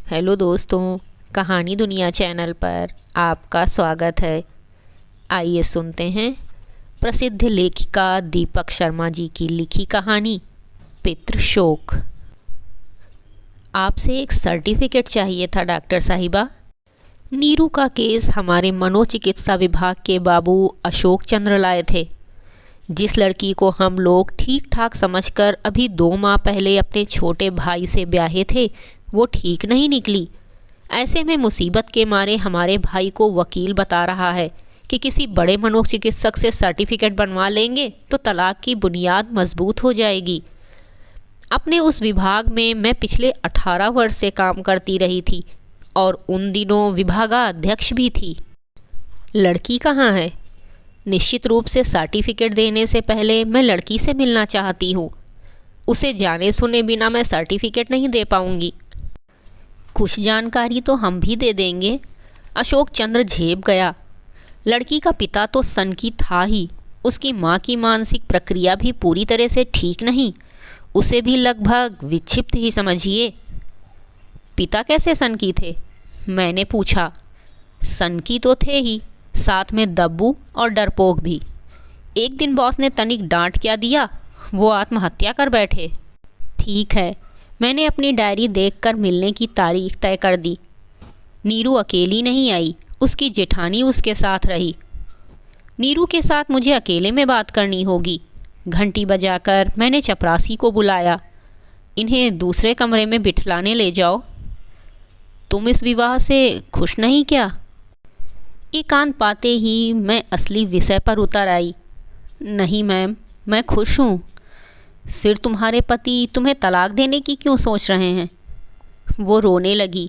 Hello दोस्तों, कहानी दुनिया चैनल पर आपका स्वागत है। आइए सुनते हैं प्रसिद्ध लेखिका दीपक शर्मा जी की लिखी कहानी पितृशोक। आपसे एक सर्टिफिकेट चाहिए था डॉक्टर साहिबा। नीरू का केस हमारे मनोचिकित्सा विभाग के बाबू अशोक चंद्र लाए थे। जिस लड़की को हम लोग ठीक ठाक समझकर अभी 2 माह पहले अपने छोटे भाई से ब्याहे थे, वो ठीक नहीं निकली। ऐसे में मुसीबत के मारे हमारे भाई को वकील बता रहा है कि किसी बड़े मनोचिकित्सक से सर्टिफिकेट बनवा लेंगे तो तलाक की बुनियाद मजबूत हो जाएगी। अपने उस विभाग में मैं पिछले 18 वर्ष से काम करती रही थी और उन दिनों विभागाध्यक्ष भी थी। लड़की कहाँ है? निश्चित रूप से सर्टिफिकेट देने से पहले मैं लड़की से मिलना चाहती हूँ। उसे जाने सुने बिना मैं सर्टिफिकेट नहीं दे पाऊँगी। कुछ जानकारी तो हम भी दे देंगे। अशोक चंद्र झेप गया। लड़की का पिता तो सनकी था ही, उसकी माँ की मानसिक प्रक्रिया भी पूरी तरह से ठीक नहीं, उसे भी लगभग विक्षिप्त ही समझिए। पिता कैसे सनकी थे? मैंने पूछा। सनकी तो थे ही, साथ में दब्बू और डरपोक भी। एक दिन बॉस ने तनिक डांट क्या दिया, वो आत्महत्या कर बैठे। ठीक है, मैंने अपनी डायरी देखकर मिलने की तारीख तय कर दी। नीरू अकेली नहीं आई, उसकी जेठानी उसके साथ रही। नीरू के साथ मुझे अकेले में बात करनी होगी। घंटी बजाकर मैंने चपरासी को बुलाया। इन्हें दूसरे कमरे में बिठलाने ले जाओ। तुम इस विवाह से खुश नहीं क्या? एकांत पाते ही मैं असली विषय पर उतर आई। नहीं मैम, मैं खुश हूँ। फिर तुम्हारे पति तुम्हें तलाक देने की क्यों सोच रहे हैं? वो रोने लगी।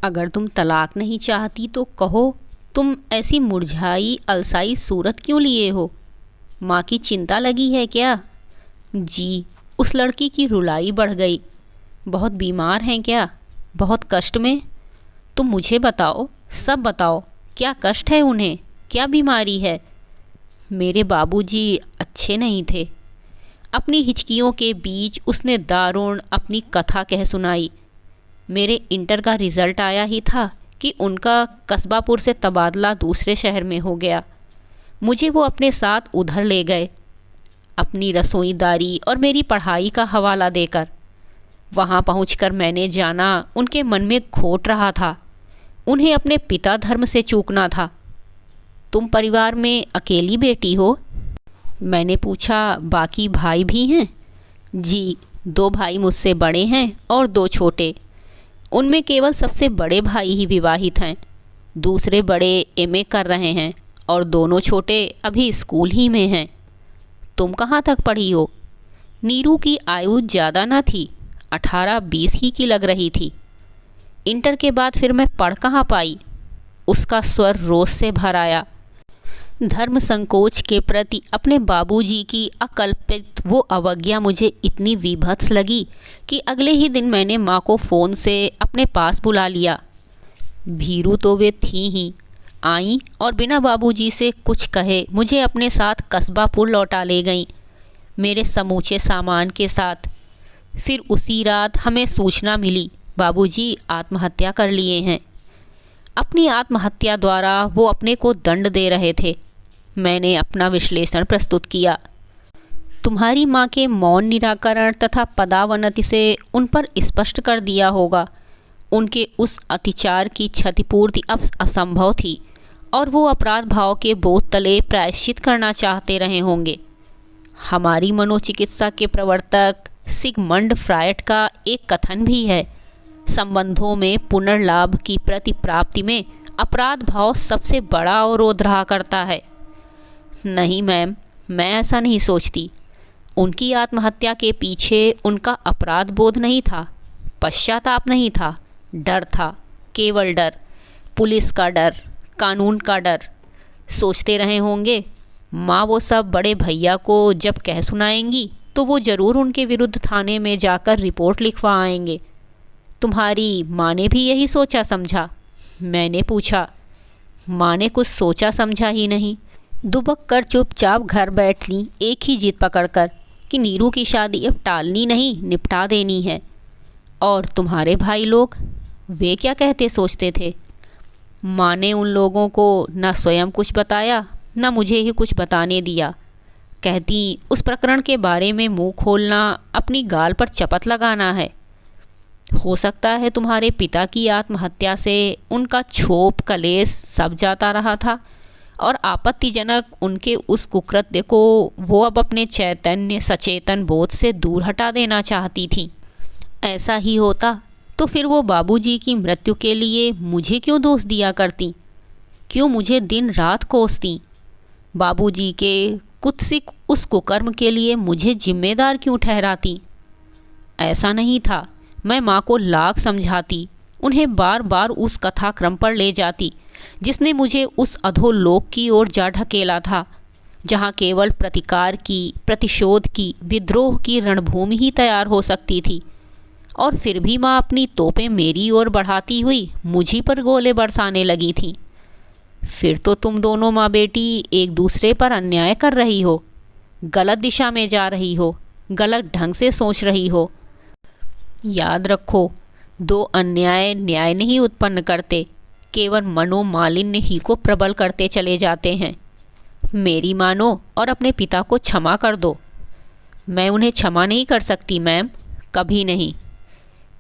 अगर तुम तलाक नहीं चाहती तो कहो, तुम ऐसी मुरझाई अलसाई सूरत क्यों लिए हो? माँ की चिंता लगी है क्या? जी। उस लड़की की रुलाई बढ़ गई। बहुत बीमार हैं क्या? बहुत कष्ट में? तुम मुझे बताओ, सब बताओ, क्या कष्ट है उन्हें, क्या बीमारी है? मेरे बाबूजी अच्छे नहीं थे। अपनी हिचकियों के बीच उसने दारुण अपनी कथा कह सुनाई। मेरे इंटर का रिज़ल्ट आया ही था कि उनका कस्बापुर से तबादला दूसरे शहर में हो गया। मुझे वो अपने साथ उधर ले गए, अपनी रसोईदारी और मेरी पढ़ाई का हवाला देकर। वहाँ पहुंचकर मैंने जाना उनके मन में खोट रहा था। उन्हें अपने पिता धर्म से चूकना था। तुम परिवार में अकेली बेटी हो? मैंने पूछा। बाकी भाई भी हैं? जी, 2 भाई मुझसे बड़े हैं और 2 छोटे। उनमें केवल सबसे बड़े भाई ही विवाहित हैं। दूसरे बड़े एमए कर रहे हैं और दोनों छोटे अभी स्कूल ही में हैं। तुम कहाँ तक पढ़ी हो? नीरू की आयु ज़्यादा न थी, 18-20 ही की लग रही थी। इंटर के बाद फिर मैं पढ़ कहाँ पाई? उसका स्वर रोष से भर आया। धर्म संकोच के प्रति अपने बाबूजी की अकल्पित वो अवज्ञा मुझे इतनी विभत्स लगी कि अगले ही दिन मैंने माँ को फ़ोन से अपने पास बुला लिया। भीरू तो वे थी ही, आई और बिना बाबूजी से कुछ कहे मुझे अपने साथ कस्बापुर लौटा ले गईं, मेरे समूचे सामान के साथ। फिर उसी रात हमें सूचना मिली, बाबूजी आत्महत्या कर लिए हैं। अपनी आत्महत्या द्वारा वो अपने को दंड दे रहे थे। मैंने अपना विश्लेषण प्रस्तुत किया। तुम्हारी माँ के मौन निराकरण तथा पदावनति से उन पर स्पष्ट कर दिया होगा। उनके उस अतिचार की क्षतिपूर्ति अब असंभव थी और वो अपराध भाव के बोध तले प्रायश्चित करना चाहते रहे होंगे। हमारी मनोचिकित्सा के प्रवर्तक सिगमंड फ्रायड का एक कथन भी है, संबंधों में पुनर्लाभ की प्रतिप्राप्ति में अपराध भाव सबसे बड़ा अवरोध रहा करता है। नहीं मैम, मैं ऐसा नहीं सोचती। उनकी आत्महत्या के पीछे उनका अपराध बोध नहीं था, पश्चाताप नहीं था, डर था, केवल डर। पुलिस का डर, कानून का डर। सोचते रहे होंगे, माँ वो सब बड़े भैया को जब कह सुनाएंगी तो वो ज़रूर उनके विरुद्ध थाने में जाकर रिपोर्ट लिखवा आएंगे। तुम्हारी माँ ने भी यही सोचा समझा? मैंने पूछा। माँ ने कुछ सोचा समझा ही नहीं, दुबक कर चुपचाप घर बैठ ली, एक ही जिद पकड़कर कि नीरू की शादी अब टालनी नहीं, निपटा देनी है। और तुम्हारे भाई लोग? वे क्या कहते सोचते थे। माँ ने उन लोगों को न स्वयं कुछ बताया न मुझे ही कुछ बताने दिया। कहती उस प्रकरण के बारे में मुंह खोलना अपनी गाल पर चपत लगाना है। हो सकता है तुम्हारे पिता की आत्महत्या से उनका क्षोभ कलेश सब जाता रहा था और आपत्तिजनक उनके उस कुकृत्य को वो अब अपने चैतन्य सचेतन बोध से दूर हटा देना चाहती थी। ऐसा ही होता तो फिर वो बाबूजी की मृत्यु के लिए मुझे क्यों दोष दिया करती, क्यों मुझे दिन रात कोसती। बाबूजी के कुत्सित उस कुकर्म के लिए मुझे जिम्मेदार क्यों ठहराती। ऐसा नहीं था। मैं माँ को लाख समझाती, उन्हें बार बार उस कथाक्रम पर ले जाती जिसने मुझे उस अधोलोक की ओर जा ढकेला था, जहाँ केवल प्रतिकार की, प्रतिशोध की, विद्रोह की रणभूमि ही तैयार हो सकती थी। और फिर भी माँ अपनी तोपें मेरी ओर बढ़ाती हुई मुझी पर गोले बरसाने लगी थीं। फिर तो तुम दोनों माँ बेटी एक दूसरे पर अन्याय कर रही हो, गलत दिशा में जा रही हो, गलत ढंग से सोच रही हो। याद रखो, दो अन्याय न्याय नहीं उत्पन्न करते, केवल मनोमालिन्य ही को प्रबल करते चले जाते हैं। मेरी मानो और अपने पिता को क्षमा कर दो। मैं उन्हें क्षमा नहीं कर सकती मैम, कभी नहीं।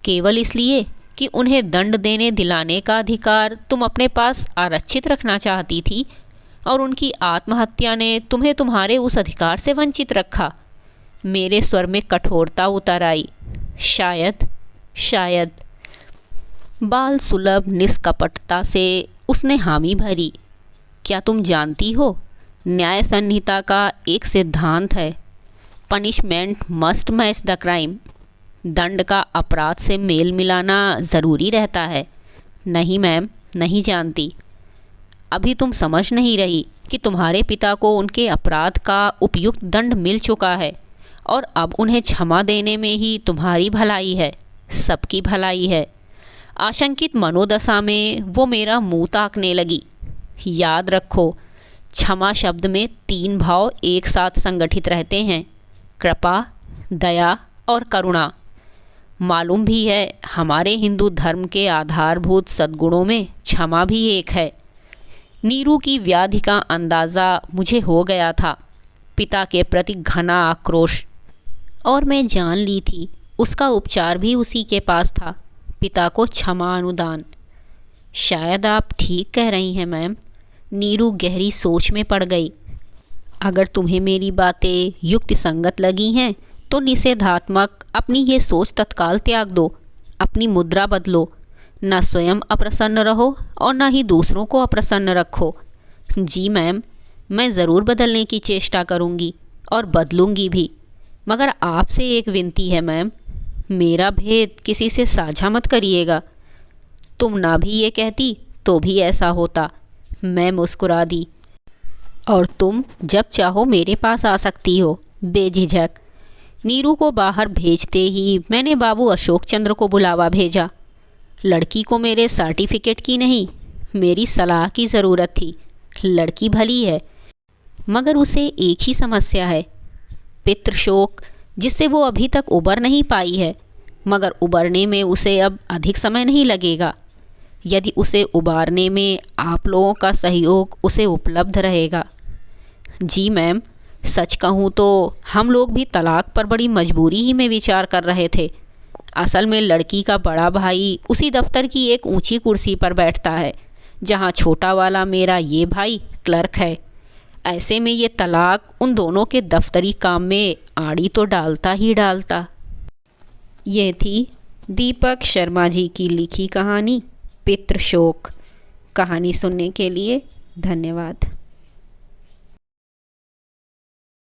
केवल इसलिए कि उन्हें दंड देने दिलाने का अधिकार तुम अपने पास आरक्षित रखना चाहती थी और उनकी आत्महत्या ने तुम्हें तुम्हारे उस अधिकार से वंचित रखा। मेरे स्वर में कठोरता उतर आई। शायद बाल सुलभ निष्कपटता से उसने हामी भरी। क्या तुम जानती हो, न्याय संहिता का एक सिद्धांत है, punishment must match the crime. दंड का अपराध से मेल मिलाना ज़रूरी रहता है। नहीं मैम, नहीं जानती। अभी तुम समझ नहीं रही कि तुम्हारे पिता को उनके अपराध का उपयुक्त दंड मिल चुका है और अब उन्हें क्षमा देने में ही तुम्हारी भलाई है, सबकी भलाई है। आशंकित मनोदशा में वो मेरा मुंह ताकने लगी। याद रखो, क्षमा शब्द में 3 भाव एक साथ संगठित रहते हैं, कृपा, दया और करुणा। मालूम भी है हमारे हिंदू धर्म के आधारभूत सद्गुणों में क्षमा भी एक है। नीरू की व्याधि का अंदाज़ा मुझे हो गया था, पिता के प्रति घना आक्रोश, और मैं जान ली थी उसका उपचार भी उसी के पास था, पिता को क्षमा अनुदान। शायद आप ठीक कह रही हैं मैम। नीरू गहरी सोच में पड़ गई। अगर तुम्हें मेरी बातें युक्ति संगत लगी हैं तो निषेधात्मक अपनी ये सोच तत्काल त्याग दो, अपनी मुद्रा बदलो। न स्वयं अप्रसन्न रहो और न ही दूसरों को अप्रसन्न रखो। जी मैम, मैं ज़रूर बदलने की चेष्टा करूँगी और बदलूँगी भी, मगर आपसे एक विनती है मैम, मेरा भेद किसी से साझा मत करिएगा। तुम ना भी ये कहती तो भी ऐसा होता। मैं मुस्कुरा दी। और तुम जब चाहो मेरे पास आ सकती हो, बेझिझक। नीरू को बाहर भेजते ही मैंने बाबू अशोक चंद्र को बुलावा भेजा। लड़की को मेरे सर्टिफिकेट की नहीं, मेरी सलाह की ज़रूरत थी। लड़की भली है, मगर उसे एक ही समस्या है, पितृशोक, जिससे वो अभी तक उबर नहीं पाई है, मगर उबरने में उसे अब अधिक समय नहीं लगेगा, यदि उसे उबारने में आप लोगों का सहयोग उसे उपलब्ध रहेगा। जी मैम, सच कहूँ तो हम लोग भी तलाक पर बड़ी मजबूरी ही में विचार कर रहे थे। असल में लड़की का बड़ा भाई उसी दफ्तर की एक ऊंची कुर्सी पर बैठता है, जहाँ छोटा वाला मेरा ये भाई क्लर्क है। ऐसे में ये तलाक उन दोनों के दफ्तरी काम में आड़ी तो डालता ही डालता। ये थी दीपक शर्मा जी की लिखी कहानी पितृशोक। कहानी सुनने के लिए धन्यवाद।